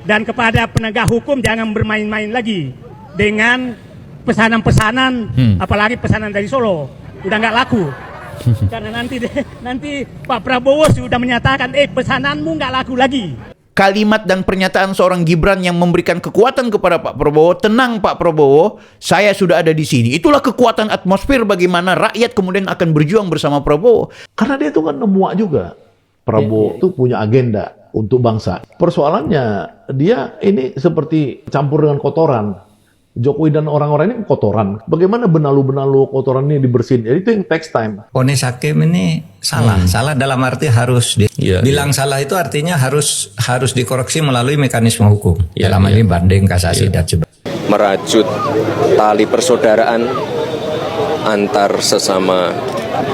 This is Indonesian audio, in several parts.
Dan kepada penegak hukum jangan bermain-main lagi dengan pesanan-pesanan, apalagi pesanan dari Solo. Udah nggak laku. Karena nanti Pak Prabowo sudah menyatakan, pesananmu nggak laku lagi. Kalimat dan pernyataan seorang Gibran yang memberikan kekuatan kepada Pak Prabowo, tenang Pak Prabowo, saya sudah ada di sini. Itulah kekuatan atmosfer bagaimana rakyat kemudian akan berjuang bersama Prabowo. Karena dia itu kan nemuak juga. Prabowo itu punya agenda untuk bangsa. Persoalannya dia ini seperti campur dengan kotoran. Jokowi dan orang-orang ini kotoran. Bagaimana benalu-benalu kotoran ini dibersihin? Jadi itu yang takes time. Vonis hakim ini salah. Salah dalam arti harus bilang salah itu artinya harus dikoreksi melalui mekanisme hukum. Dalam hal ini banding, kasasi dan sebagainya. Merajut tali persaudaraan antar sesama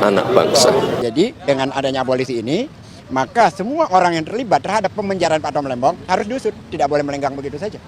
anak bangsa. Jadi dengan adanya abolisi ini, maka semua orang yang terlibat terhadap pemenjaraan Pak Tom Lembong harus diusut. Tidak boleh melenggang begitu saja.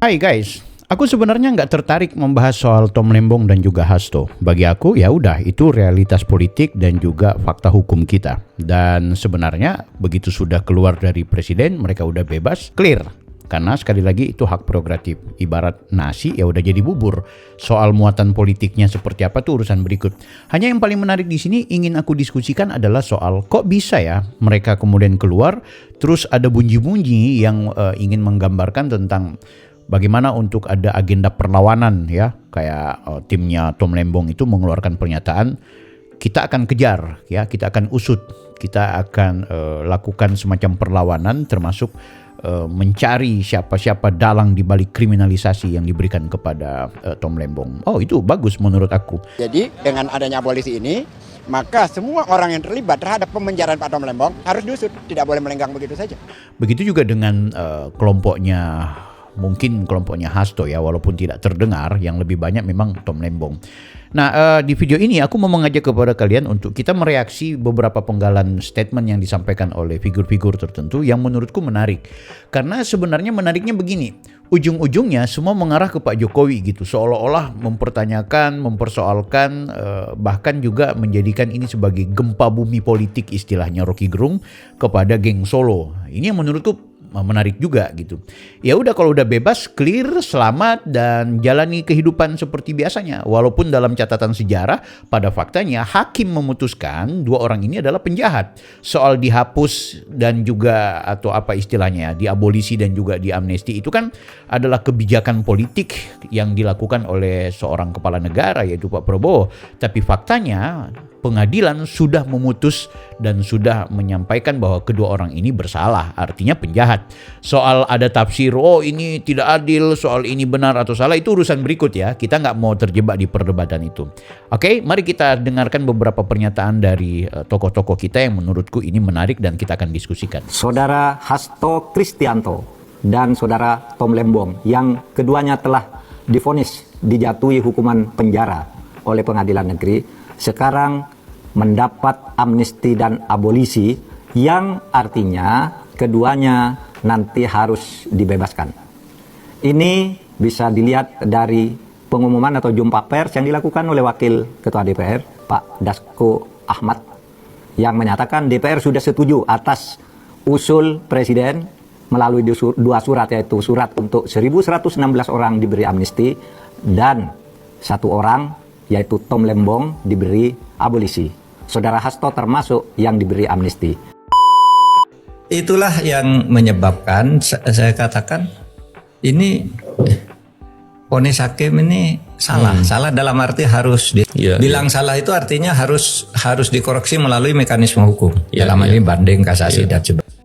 Hai guys, aku sebenarnya nggak tertarik membahas soal Tom Lembong dan juga Hasto. Bagi aku ya udah itu realitas politik dan juga fakta hukum kita. Dan sebenarnya begitu sudah keluar dari presiden, mereka udah bebas, clear. Karena sekali lagi itu hak prerogatif. Ibarat nasi ya udah jadi bubur. Soal muatan politiknya seperti apa tuh urusan berikut. Hanya yang paling menarik di sini ingin aku diskusikan adalah soal kok bisa ya mereka kemudian keluar, terus ada bunyi-bunyi yang ingin menggambarkan tentang bagaimana untuk ada agenda perlawanan ya, kayak timnya Tom Lembong itu mengeluarkan pernyataan, kita akan kejar ya, kita akan usut, kita akan lakukan semacam perlawanan termasuk mencari siapa-siapa dalang di balik kriminalisasi yang diberikan kepada Tom Lembong. Oh itu bagus menurut aku. Jadi dengan adanya abolisi ini, maka semua orang yang terlibat terhadap pemenjaraan Pak Tom Lembong harus diusut. Tidak boleh melenggang begitu saja. Begitu juga dengan kelompoknya, mungkin kelompoknya Hasto ya, walaupun tidak terdengar, yang lebih banyak memang Tom Lembong. Nah di video ini aku mau mengajak kepada kalian untuk kita mereaksi beberapa penggalan statement yang disampaikan oleh figur-figur tertentu yang menurutku menarik. Karena sebenarnya menariknya begini, ujung-ujungnya semua mengarah ke Pak Jokowi gitu, seolah-olah mempertanyakan, mempersoalkan, bahkan juga menjadikan ini sebagai gempa bumi politik istilahnya Rocky Gerung kepada geng Solo. Ini yang menurutku menarik juga gitu. Ya udah kalau udah bebas, clear, selamat dan jalani kehidupan seperti biasanya. Walaupun dalam catatan sejarah pada faktanya hakim memutuskan dua orang ini adalah penjahat. Soal dihapus dan juga atau apa istilahnya, diabolisi dan juga diamnesti itu kan adalah kebijakan politik yang dilakukan oleh seorang kepala negara yaitu Pak Prabowo. Tapi faktanya pengadilan sudah memutus dan sudah menyampaikan bahwa kedua orang ini bersalah, artinya penjahat. Soal ada tafsir, oh ini tidak adil, soal ini benar atau salah, itu urusan berikut ya. Kita nggak mau terjebak di perdebatan itu. Oke, mari kita dengarkan beberapa pernyataan dari tokoh-tokoh kita yang menurutku ini menarik dan kita akan diskusikan. Saudara Hasto Kristianto dan saudara Tom Lembong yang keduanya telah divonis dijatuhi hukuman penjara oleh pengadilan negeri, sekarang mendapat amnesti dan abolisi yang artinya keduanya nanti harus dibebaskan. Ini bisa dilihat dari pengumuman atau jumpa pers yang dilakukan oleh Wakil Ketua DPR, Pak Dasko Ahmad, yang menyatakan DPR sudah setuju atas usul Presiden melalui dua surat, yaitu surat untuk 1.116 orang diberi amnesti dan satu orang yaitu Tom Lembong diberi abolisi. Saudara Hasto termasuk yang diberi amnesti. Itulah yang menyebabkan saya katakan ini vonis hakim ini salah. Salah dalam arti harus bilang salah itu artinya harus dikoreksi melalui mekanisme hukum. Dalam hal ini banding, kasasi dan sebagainya.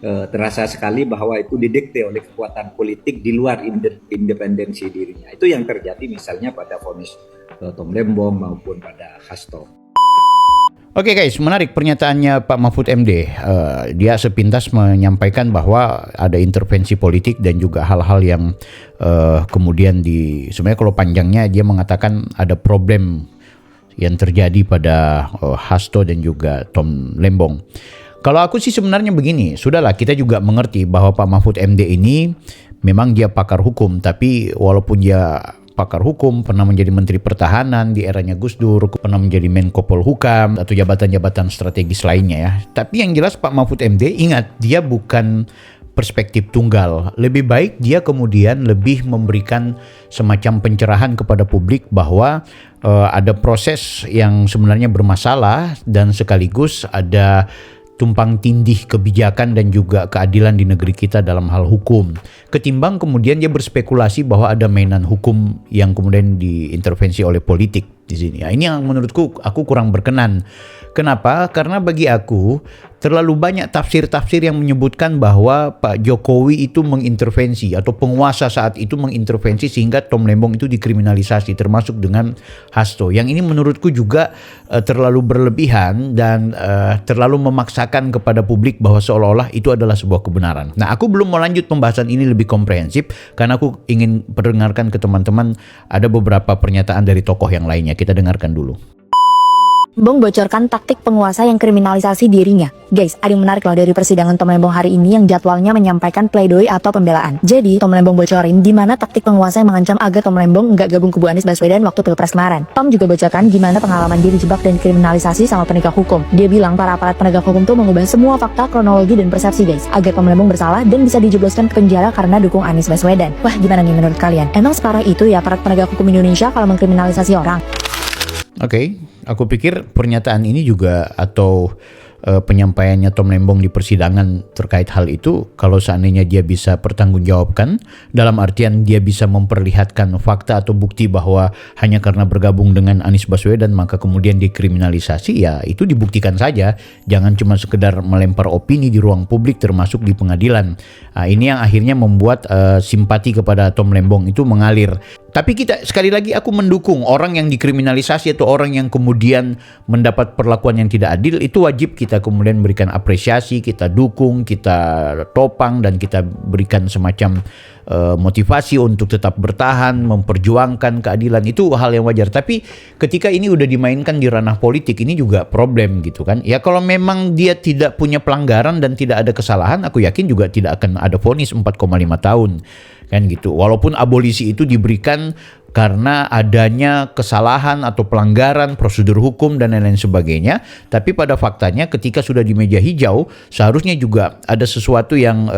Terasa sekali bahwa itu didikte oleh kekuatan politik di luar independensi dirinya. Itu yang terjadi misalnya pada vonis Tom Lembong maupun pada Hasto. Oke guys, menarik pernyataannya Pak Mahfud MD. Dia sepintas menyampaikan bahwa ada intervensi politik dan juga hal-hal yang kemudian sebenarnya kalau panjangnya dia mengatakan ada problem yang terjadi pada Hasto dan juga Tom Lembong. Kalau aku sih sebenarnya begini, sudahlah kita juga mengerti bahwa Pak Mahfud MD ini memang dia pakar hukum, tapi walaupun dia pakar hukum, pernah menjadi Menteri Pertahanan di eranya Gus Dur, pernah menjadi Menko Polhukam atau jabatan-jabatan strategis lainnya ya. Tapi yang jelas Pak Mahfud MD, ingat, dia bukan perspektif tunggal. Lebih baik dia kemudian lebih memberikan semacam pencerahan kepada publik bahwa ada proses yang sebenarnya bermasalah dan sekaligus ada tumpang tindih kebijakan dan juga keadilan di negeri kita dalam hal hukum. Ketimbang kemudian dia berspekulasi bahwa ada mainan hukum yang kemudian diintervensi oleh politik di sini. Ya, ini yang menurutku aku kurang berkenan. Kenapa? Karena bagi aku terlalu banyak tafsir-tafsir yang menyebutkan bahwa Pak Jokowi itu mengintervensi atau penguasa saat itu mengintervensi sehingga Tom Lembong itu dikriminalisasi, termasuk dengan Hasto. Yang ini menurutku juga terlalu berlebihan dan terlalu memaksakan kepada publik bahwa seolah-olah itu adalah sebuah kebenaran. Nah, aku belum mau lanjut pembahasan ini lebih komprehensif karena aku ingin perdengarkan ke teman-teman ada beberapa pernyataan dari tokoh yang lainnya. Kita dengarkan dulu. Bong bocorkan taktik penguasa yang kriminalisasi dirinya. Guys, ada yang menarik loh dari persidangan Tom Lembong hari ini yang jadwalnya menyampaikan pledoi atau pembelaan. Jadi, Tom Lembong bocorin gimana taktik penguasa yang mengancam agar Tom Lembong nggak gabung kubu Anies Baswedan waktu Pilpres kemarin. Tom juga bocorkan gimana pengalaman dia dijebak dan kriminalisasi sama penegak hukum. Dia bilang para aparat penegak hukum tuh mengubah semua fakta, kronologi, dan persepsi guys, agar Tom Lembong bersalah dan bisa dijebloskan ke penjara karena dukung Anies Baswedan. Wah, gimana nih menurut kalian? Emang separah itu ya aparat penegak hukum Indonesia kalau mengkriminalisasi orang? Oke, aku pikir pernyataan ini juga atau penyampaiannya Tom Lembong di persidangan terkait hal itu, kalau seandainya dia bisa pertanggungjawabkan, dalam artian dia bisa memperlihatkan fakta atau bukti bahwa hanya karena bergabung dengan Anies Baswedan maka kemudian dikriminalisasi, ya itu dibuktikan saja, jangan cuma sekedar melempar opini di ruang publik termasuk di pengadilan. Nah, ini yang akhirnya membuat simpati kepada Tom Lembong itu mengalir. Tapi kita, sekali lagi aku mendukung orang yang dikriminalisasi atau orang yang kemudian mendapat perlakuan yang tidak adil, itu wajib kita kemudian berikan apresiasi, kita dukung, kita topang, dan kita berikan semacam motivasi untuk tetap bertahan, memperjuangkan keadilan. Itu hal yang wajar. Tapi ketika ini udah dimainkan di ranah politik, ini juga problem gitu kan. Ya kalau memang dia tidak punya pelanggaran dan tidak ada kesalahan, aku yakin juga tidak akan ada vonis 4,5 tahun. Kan gitu. Walaupun abolisi itu diberikan karena adanya kesalahan atau pelanggaran prosedur hukum dan lain-lain sebagainya, tapi pada faktanya ketika sudah di meja hijau seharusnya juga ada sesuatu yang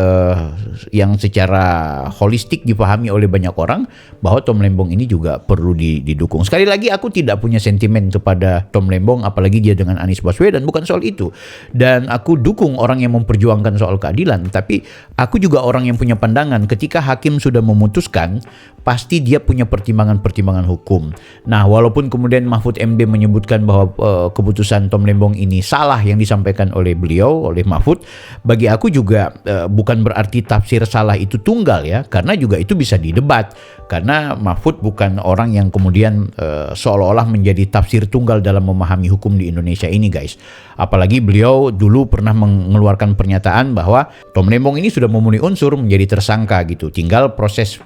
secara holistik dipahami oleh banyak orang bahwa Tom Lembong ini juga perlu didukung. Sekali lagi aku tidak punya sentimen kepada Tom Lembong, apalagi dia dengan Anies Baswedan, bukan soal itu. Dan aku dukung orang yang memperjuangkan soal keadilan, tapi aku juga orang yang punya pandangan ketika hakim sudah memutuskan, pasti dia punya pertimbangan hukum. Nah, walaupun kemudian Mahfud MD menyebutkan bahwa keputusan Tom Lembong ini salah yang disampaikan oleh beliau, oleh Mahfud, bagi aku juga bukan berarti tafsir salah itu tunggal ya, karena juga itu bisa didebat. Karena Mahfud bukan orang yang kemudian seolah-olah menjadi tafsir tunggal dalam memahami hukum di Indonesia ini, guys. Apalagi beliau dulu pernah mengeluarkan pernyataan bahwa Tom Lembong ini sudah memenuhi unsur menjadi tersangka gitu. Tinggal proses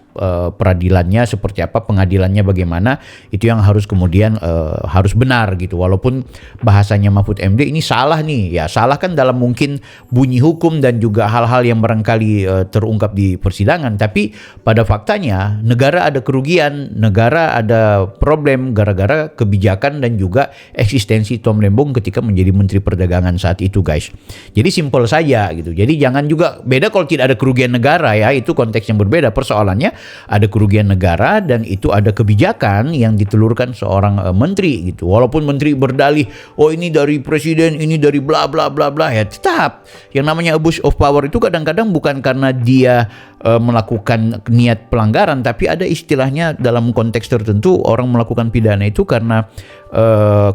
peradilannya seperti apa, pengadilannya bagaimana, itu yang harus kemudian harus benar gitu. Walaupun bahasanya Mahfud MD ini salah nih, ya salah kan dalam mungkin bunyi hukum dan juga hal-hal yang barangkali terungkap di persidangan, tapi pada faktanya negara ada kerugian, negara ada problem gara-gara kebijakan dan juga eksistensi Tom Lembong ketika menjadi Menteri Perdagangan saat itu, guys. Jadi simpel saja gitu. Jadi jangan juga beda kalau tidak ada kerugian negara ya, itu konteks yang berbeda. Persoalannya ada kerugian negara dan itu ada kebijakan yang ditelurkan seorang menteri gitu. Walaupun menteri berdalih, oh ini dari presiden, ini dari bla bla bla bla, ya tetap yang namanya abuse of power itu kadang-kadang bukan karena dia melakukan niat pelanggaran, tapi ada istilahnya dalam konteks tertentu orang melakukan pidana itu karena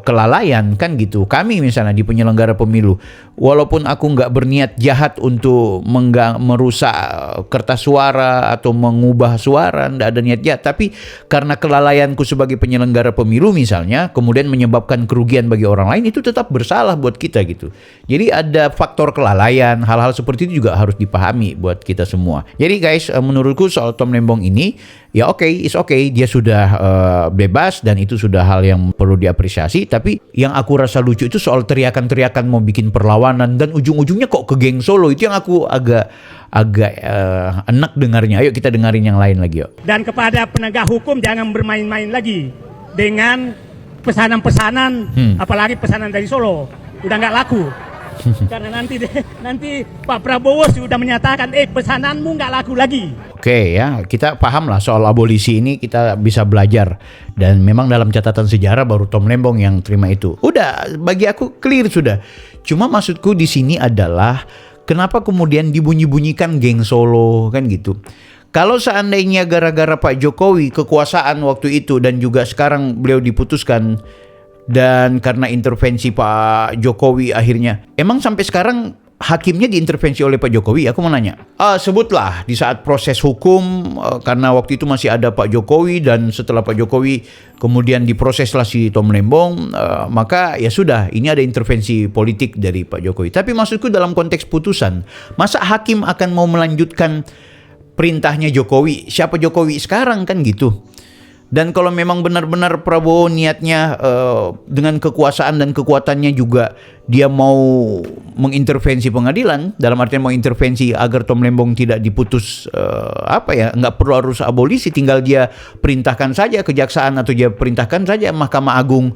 kelalaian kan gitu. Kami misalnya di penyelenggara pemilu, walaupun aku nggak berniat jahat untuk merusak kertas suara atau mengubah suara, nggak ada niat jahat, tapi karena kelalaianku sebagai penyelenggara pemilu misalnya kemudian menyebabkan kerugian bagi orang lain, itu tetap bersalah buat kita gitu. Jadi ada faktor kelalaian, hal-hal seperti itu juga harus dipahami buat kita semua. Jadi guys, menurutku soal Tom Lembong ini ya it's okay, dia sudah bebas dan itu sudah hal yang perlu diapresiasi. Tapi yang aku rasa lucu itu soal teriakan-teriakan mau bikin perlawanan dan ujung-ujungnya kok ke geng Solo, itu yang aku agak agak enak dengarnya. Ayo kita dengarin yang lain lagi yuk. Dan kepada penegak hukum jangan bermain-main lagi dengan pesanan-pesanan, apalagi pesanan dari Solo. Udah nggak laku. Karena nanti Pak Prabowo sudah menyatakan, pesananmu nggak laku lagi. Oke ya, kita paham lah soal abolisi ini, kita bisa belajar. Dan memang dalam catatan sejarah baru Tom Lembong yang terima itu. Udah, bagi aku clear sudah. Cuma maksudku di sini adalah kenapa kemudian dibunyi-bunyikan geng Solo kan gitu. Kalau seandainya gara-gara Pak Jokowi kekuasaan waktu itu dan juga sekarang beliau diputuskan dan karena intervensi Pak Jokowi akhirnya, emang sampai sekarang hakimnya diintervensi oleh Pak Jokowi? Aku mau nanya. Sebutlah di saat proses hukum, karena waktu itu masih ada Pak Jokowi dan setelah Pak Jokowi kemudian diproseslah si Tom Lembong, maka ya sudah, ini ada intervensi politik dari Pak Jokowi. Tapi maksudku dalam konteks putusan, masa hakim akan mau melanjutkan perintahnya Jokowi? Siapa Jokowi sekarang kan gitu. Dan kalau memang benar-benar Prabowo niatnya dengan kekuasaan dan kekuatannya juga dia mau mengintervensi pengadilan, dalam artian mau intervensi agar Tom Lembong tidak diputus, nggak perlu harus abolisi, tinggal dia perintahkan saja kejaksaan atau dia perintahkan saja Mahkamah Agung,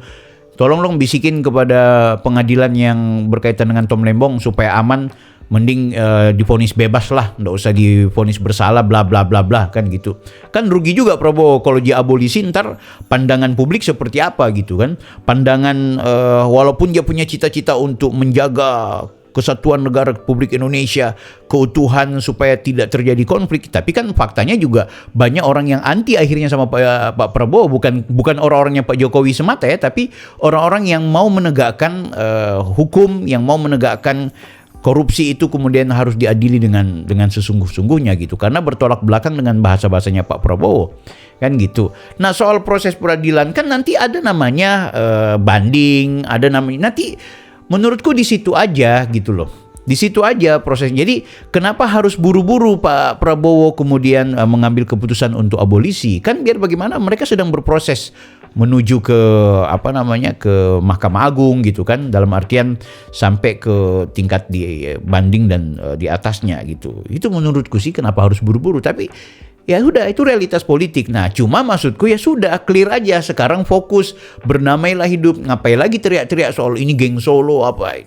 tolong dong bisikin kepada pengadilan yang berkaitan dengan Tom Lembong supaya aman, mending divonis bebas lah, nggak usah divonis bersalah, bla bla bla bla kan gitu. Kan rugi juga Prabowo kalau dia abolisi, ntar pandangan publik seperti apa gitu kan. Pandangan walaupun dia punya cita-cita untuk menjaga kesatuan negara Republik Indonesia, keutuhan supaya tidak terjadi konflik, tapi kan faktanya juga banyak orang yang anti akhirnya sama Pak Prabowo, bukan orang-orangnya Pak Jokowi semata ya, tapi orang-orang yang mau menegakkan hukum, yang mau menegakkan korupsi itu kemudian harus diadili dengan sesungguh-sungguhnya gitu, karena bertolak belakang dengan bahasa-bahasanya Pak Prabowo kan gitu. Nah soal proses peradilan kan nanti ada namanya banding, ada namanya nanti, menurutku di situ aja gitu loh, di situ aja prosesnya. Jadi kenapa harus buru-buru Pak Prabowo kemudian mengambil keputusan untuk abolisi? Kan biar bagaimana mereka sedang berproses menuju ke ke Mahkamah Agung gitu kan, dalam artian sampai ke tingkat di banding dan di atasnya gitu. Itu menurutku sih kenapa harus buru-buru, tapi ya sudah, itu realitas politik. Nah cuma maksudku ya sudah, clear aja sekarang, fokus, bernamailah hidup, ngapain lagi teriak-teriak soal ini geng Solo apa.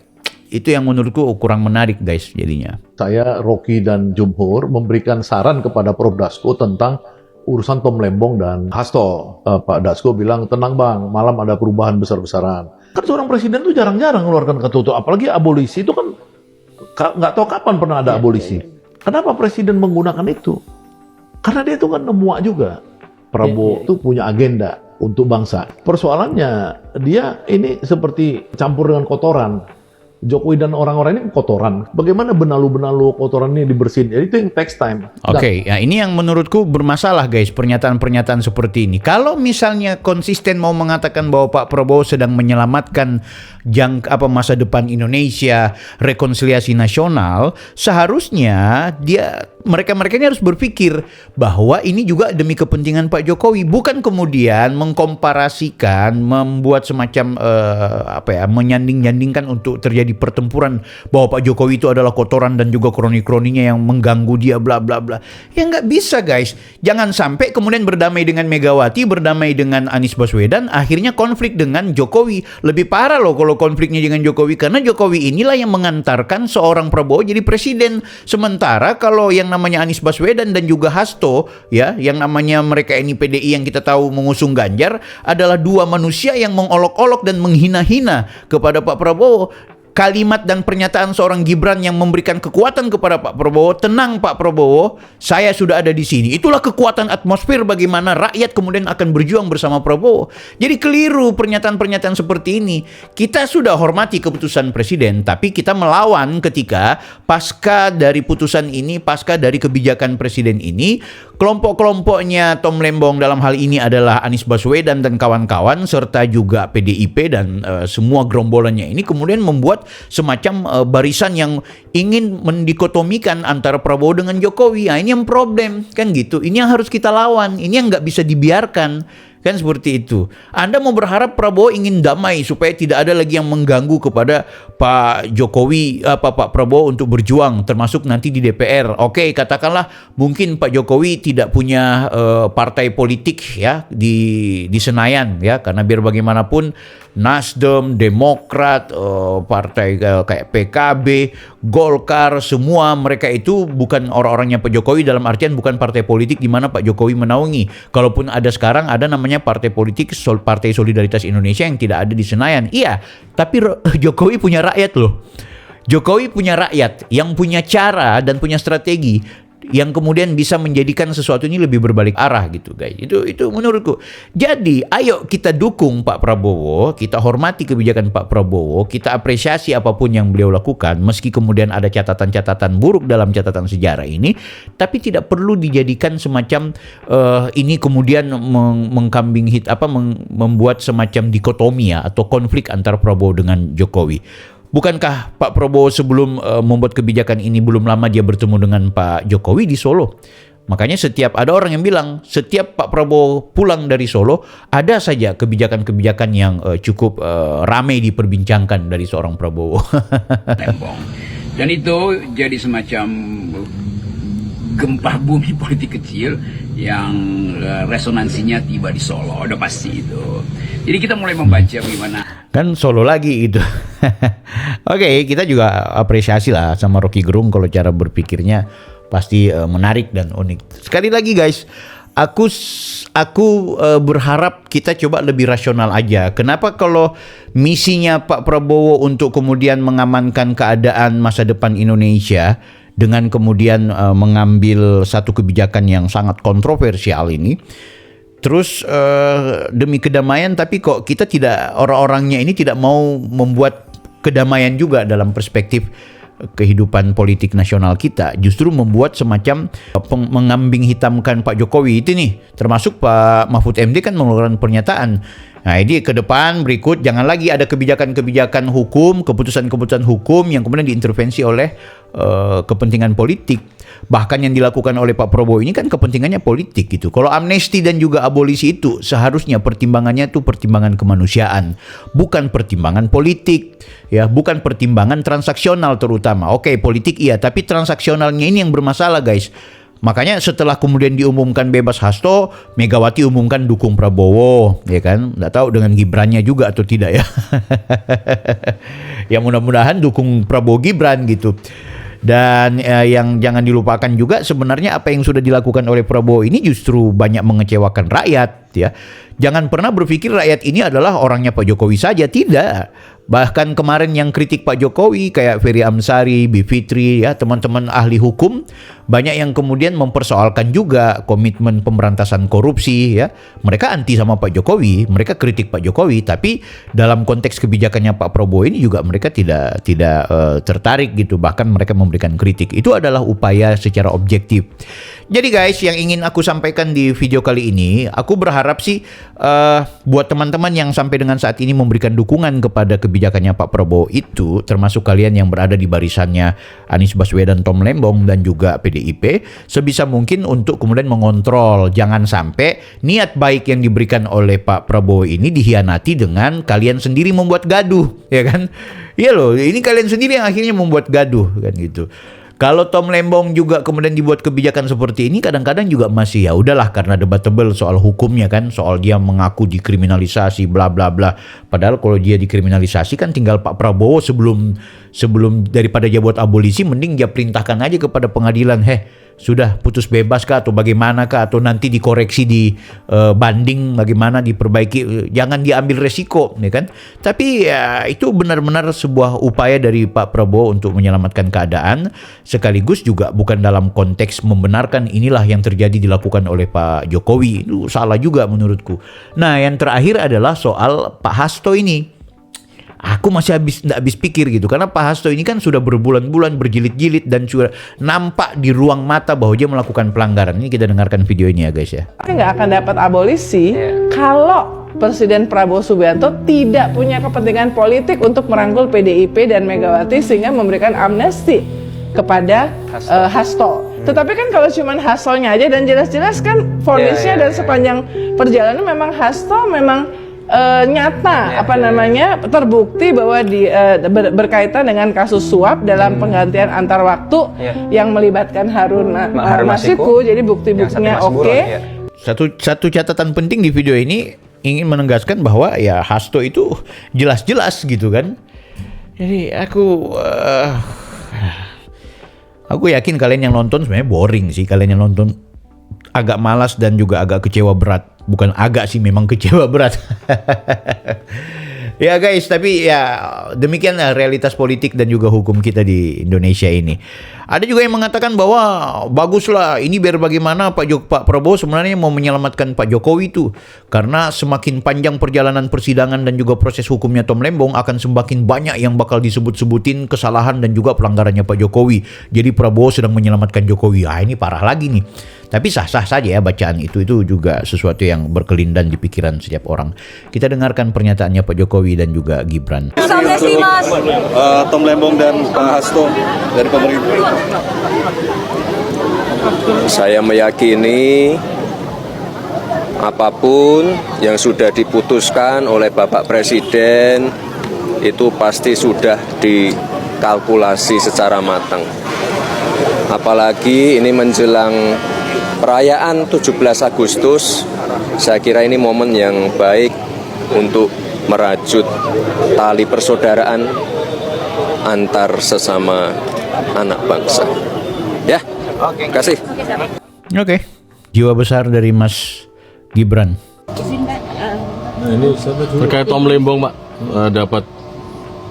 Itu yang menurutku kurang menarik guys jadinya. Saya, Rocky dan Jumhur memberikan saran kepada Prof. Dasko tentang urusan Tom Lembong dan Hasto. Pak Dasko bilang, tenang bang, malam ada perubahan besar-besaran. Kan seorang presiden tuh jarang-jarang mengeluarkan kata-kata, apalagi abolisi itu kan nggak tahu kapan pernah ada abolisi. Kenapa presiden menggunakan itu? Karena dia itu kan nemuak juga. Prabowo itu punya agenda untuk bangsa. Persoalannya dia ini seperti campur dengan kotoran. Jokowi dan orang-orang ini kotoran. Bagaimana benalu-benalu kotoran ini dibersihin? Jadi itu yang takes time. Oke, ya ini yang menurutku bermasalah guys, pernyataan-pernyataan seperti ini. Kalau misalnya konsisten mau mengatakan bahwa Pak Prabowo sedang menyelamatkan masa depan Indonesia, rekonsiliasi nasional, seharusnya mereka ini harus berpikir bahwa ini juga demi kepentingan Pak Jokowi, bukan kemudian mengkomparasikan, membuat semacam menyanding-nyandingkan untuk terjadi pertempuran bahwa Pak Jokowi itu adalah kotoran dan juga kroni-kroninya yang mengganggu dia bla bla bla. Ya nggak bisa guys. Jangan sampai kemudian berdamai dengan Megawati, berdamai dengan Anies Baswedan, akhirnya konflik dengan Jokowi. Lebih parah loh kalau konfliknya dengan Jokowi, karena Jokowi inilah yang mengantarkan seorang Prabowo jadi presiden. Sementara kalau yang namanya Anies Baswedan dan juga Hasto, ya, yang namanya mereka ini PDI yang kita tahu mengusung Ganjar, adalah dua manusia yang mengolok-olok dan menghina-hina kepada Pak Prabowo. Kalimat dan pernyataan seorang Gibran yang memberikan kekuatan kepada Pak Prabowo, tenang Pak Prabowo, saya sudah ada di sini. Itulah kekuatan atmosfer bagaimana rakyat kemudian akan berjuang bersama Prabowo. Jadi keliru pernyataan-pernyataan seperti ini. Kita sudah hormati keputusan presiden, tapi kita melawan ketika pasca dari putusan ini, pasca dari kebijakan presiden ini, kelompok-kelompoknya Tom Lembong dalam hal ini adalah Anies Baswedan dan kawan-kawan, serta juga PDIP dan semua gerombolannya ini kemudian membuat semacam barisan yang ingin mendikotomikan antara Prabowo dengan Jokowi. Nah, ini yang problem kan gitu. Ini yang harus kita lawan. Ini yang nggak bisa dibiarkan Kan seperti itu. Anda mau berharap Prabowo ingin damai supaya tidak ada lagi yang mengganggu kepada Pak Jokowi, Pak Prabowo untuk berjuang, termasuk nanti di DPR. Oke, katakanlah mungkin Pak Jokowi tidak punya partai politik ya di Senayan ya, karena biar bagaimanapun Nasdem, Demokrat, partai kayak PKB, Golkar, semua mereka itu bukan orang-orangnya Pak Jokowi, dalam artian bukan partai politik di mana Pak Jokowi menaungi. Kalaupun ada sekarang ada namanya partai politik Partai Solidaritas Indonesia yang tidak ada di Senayan. Iya, tapi Jokowi punya rakyat loh. Jokowi punya rakyat yang punya cara dan punya strategi yang kemudian bisa menjadikan sesuatu ini lebih berbalik arah gitu guys. Itu menurutku. Jadi ayo kita dukung Pak Prabowo, kita hormati kebijakan Pak Prabowo, kita apresiasi apapun yang beliau lakukan meski kemudian ada catatan-catatan buruk dalam catatan sejarah ini, tapi tidak perlu dijadikan semacam ini kemudian membuat semacam dikotomi ya, atau konflik antara Prabowo dengan Jokowi. Bukankah Pak Prabowo sebelum membuat kebijakan ini belum lama dia bertemu dengan Pak Jokowi di Solo? Makanya setiap ada orang yang bilang setiap Pak Prabowo pulang dari Solo ada saja kebijakan-kebijakan yang cukup ramai diperbincangkan dari seorang Prabowo. Dan itu jadi semacam gempa bumi politik kecil yang resonansinya tiba di Solo, udah pasti itu. Jadi kita mulai membaca bagaimana kan Solo lagi itu. Oke, kita juga apresiasi lah sama Rocky Gerung kalau cara berpikirnya pasti menarik dan unik. Sekali lagi guys, aku berharap kita coba lebih rasional aja. Kenapa kalau misinya Pak Prabowo untuk kemudian mengamankan keadaan masa depan Indonesia dengan kemudian mengambil satu kebijakan yang sangat kontroversial ini, terus demi kedamaian, tapi kok kita tidak, orang-orangnya ini tidak mau membuat kedamaian juga dalam perspektif kehidupan politik nasional kita, justru membuat semacam mengambing hitamkan Pak Jokowi itu nih, termasuk Pak Mahfud MD kan mengeluarkan pernyataan. Nah ini ke depan berikut jangan lagi ada kebijakan-kebijakan hukum, keputusan-keputusan hukum yang kemudian diintervensi oleh kepentingan politik. Bahkan yang dilakukan oleh Pak Prabowo ini kan kepentingannya politik gitu. Kalau amnesti dan juga abolisi itu seharusnya pertimbangannya itu pertimbangan kemanusiaan, bukan pertimbangan politik, ya, bukan pertimbangan transaksional terutama. Oke, politik iya, tapi transaksionalnya ini yang bermasalah, guys. Makanya setelah kemudian diumumkan bebas Hasto, Megawati umumkan dukung Prabowo, ya kan? Nggak tahu dengan Gibrannya juga atau tidak ya. Ya mudah-mudahan dukung Prabowo Gibran gitu. Dan yang jangan dilupakan juga sebenarnya apa yang sudah dilakukan oleh Prabowo ini justru banyak mengecewakan rakyat ya. Jangan pernah berpikir rakyat ini adalah orangnya Pak Jokowi saja, tidak. Bahkan kemarin yang kritik Pak Jokowi kayak Ferry Amsari, Bivitri ya, teman-teman ahli hukum banyak yang kemudian mempersoalkan juga komitmen pemberantasan korupsi ya. Mereka anti sama Pak Jokowi, mereka kritik Pak Jokowi, tapi dalam konteks kebijakannya Pak Prabowo ini juga mereka tidak tertarik gitu, bahkan mereka memberikan kritik. Itu adalah upaya secara objektif. Jadi guys, yang ingin aku sampaikan di video kali ini, aku berharap sih buat teman-teman yang sampai dengan saat ini memberikan dukungan kepada kebijakannya Pak Prabowo itu, termasuk kalian yang berada di barisannya Anies Baswedan, Tom Lembong dan juga PDIP, sebisa mungkin untuk kemudian mengontrol jangan sampai niat baik yang diberikan oleh Pak Prabowo ini dihianati dengan kalian sendiri membuat gaduh, ya kan? Iya loh, ini kalian sendiri yang akhirnya membuat gaduh kan gitu. Kalau Tom Lembong juga kemudian dibuat kebijakan seperti ini, kadang-kadang juga masih ya udahlah karena debatable soal hukumnya kan, soal dia mengaku dikriminalisasi bla bla bla. Padahal kalau dia dikriminalisasi kan tinggal Pak Prabowo sebelum daripada dia buat abolisi, mending dia perintahkan aja kepada pengadilan, sudah putus bebas kah atau bagaimana kah, atau nanti dikoreksi di banding bagaimana diperbaiki, jangan diambil resiko ya kan. Tapi ya itu benar-benar sebuah upaya dari Pak Prabowo untuk menyelamatkan keadaan, sekaligus juga bukan dalam konteks membenarkan inilah yang terjadi dilakukan oleh Pak Jokowi. Itu salah juga menurutku. Nah yang terakhir adalah soal Pak Hasto ini. Aku masih nggak habis pikir gitu, karena Pak Hasto ini kan sudah berbulan-bulan berjilid-jilid dan sudah nampak di ruang mata bahwa dia melakukan pelanggaran. Ini kita dengarkan video ini ya guys ya. Nggak akan dapat abolisi kalau Presiden Prabowo Subianto tidak punya kepentingan politik untuk merangkul PDIP dan Megawati sehingga memberikan amnesti kepada Hasto. Tetapi kan kalau cuman Hastonya aja dan jelas-jelas kan vonisnya dan sepanjang perjalanan memang Hasto memang nyata terbukti bahwa berkaitan dengan kasus suap dalam penggantian antar waktu yang melibatkan Harun Masiku. Jadi bukti-buktinya oke. Satu catatan penting di video ini ingin menegaskan bahwa ya Hasto itu jelas-jelas gitu kan. Jadi aku yakin kalian yang nonton sebenarnya boring sih. Kalian yang nonton agak malas dan juga agak kecewa berat. Bukan agak sih, memang kecewa berat. Ya guys, tapi ya demikian realitas politik dan juga hukum kita di Indonesia ini. Ada juga yang mengatakan bahwa baguslah ini biar bagaimana Pak Prabowo sebenarnya mau menyelamatkan Pak Jokowi itu. Karena semakin panjang perjalanan persidangan dan juga proses hukumnya Tom Lembong akan semakin banyak yang bakal disebut-sebutin kesalahan dan juga pelanggarannya Pak Jokowi. Jadi Prabowo sedang menyelamatkan Jokowi. Ini parah lagi nih. Tapi sah-sah saja ya bacaan itu juga sesuatu yang berkelindan di pikiran setiap orang. Kita dengarkan pernyataannya Pak Jokowi dan juga Gibran. Tom Lembong dan Pak Hasto dari pemerintah. Saya meyakini apapun yang sudah diputuskan oleh Bapak Presiden itu pasti sudah dikalkulasi secara matang. Apalagi ini menjelang perayaan 17 Agustus, saya kira ini momen yang baik untuk merajut tali persaudaraan antar sesama anak bangsa. Ya, kasih. Oke. Jiwa besar dari Mas Gibran. Terkait Tom Lembong, Pak, dapat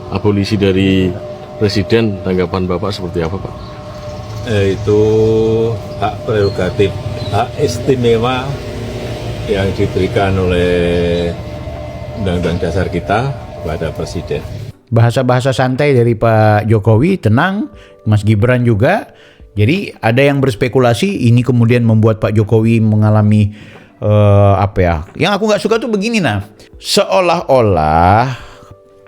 abolisi dari Presiden, tanggapan Bapak seperti apa, Pak? Itu hak prerogatif, hak istimewa yang diberikan oleh Undang-Undang Dasar kita kepada Presiden. Bahasa-bahasa santai dari Pak Jokowi, tenang, Mas Gibran juga. Jadi ada yang berspekulasi ini kemudian membuat Pak Jokowi mengalami yang aku nggak suka tuh begini seolah-olah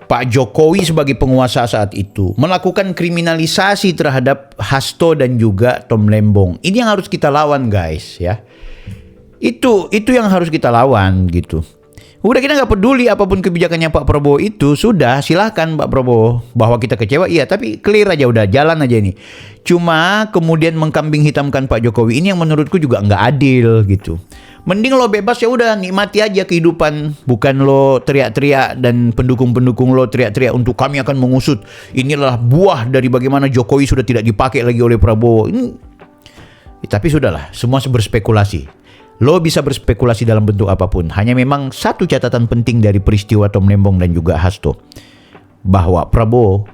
Pak Jokowi sebagai penguasa saat itu melakukan kriminalisasi terhadap Hasto dan juga Tom Lembong. Ini yang harus kita lawan guys ya. Itu yang harus kita lawan gitu. Udah kita nggak peduli apapun kebijakannya Pak Prabowo itu, sudah silahkan Pak Prabowo. Bahwa kita kecewa iya, tapi clear aja udah, jalan aja ini. Cuma kemudian mengkambing hitamkan Pak Jokowi ini yang menurutku juga nggak adil gitu. Mending lo bebas ya udah nikmati aja kehidupan, bukan lo teriak-teriak dan pendukung-pendukung lo teriak-teriak untuk kami akan mengusut. Inilah buah dari bagaimana Jokowi sudah tidak dipakai lagi oleh Prabowo. Tapi sudahlah, semua berspekulasi. Lo bisa berspekulasi dalam bentuk apapun. Hanya memang satu catatan penting dari peristiwa Tom Lembong dan juga Hasto, bahwa Prabowo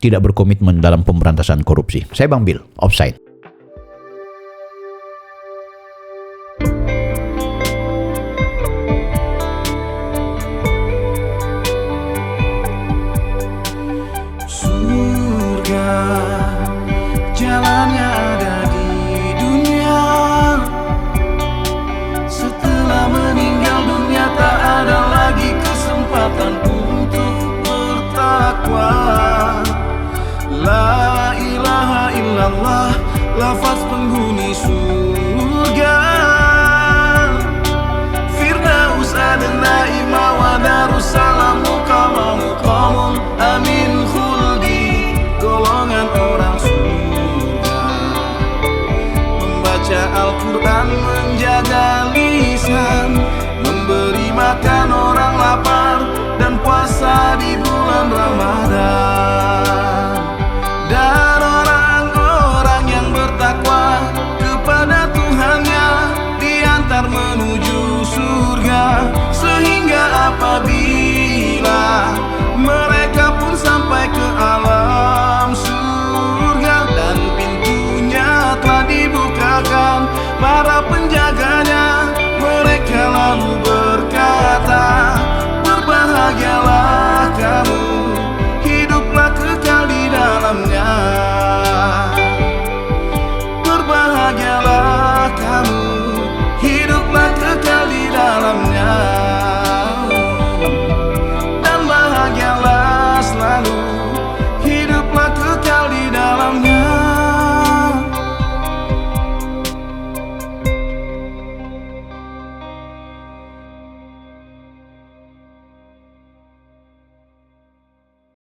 tidak berkomitmen dalam pemberantasan korupsi. Saya Bang Bil, offside.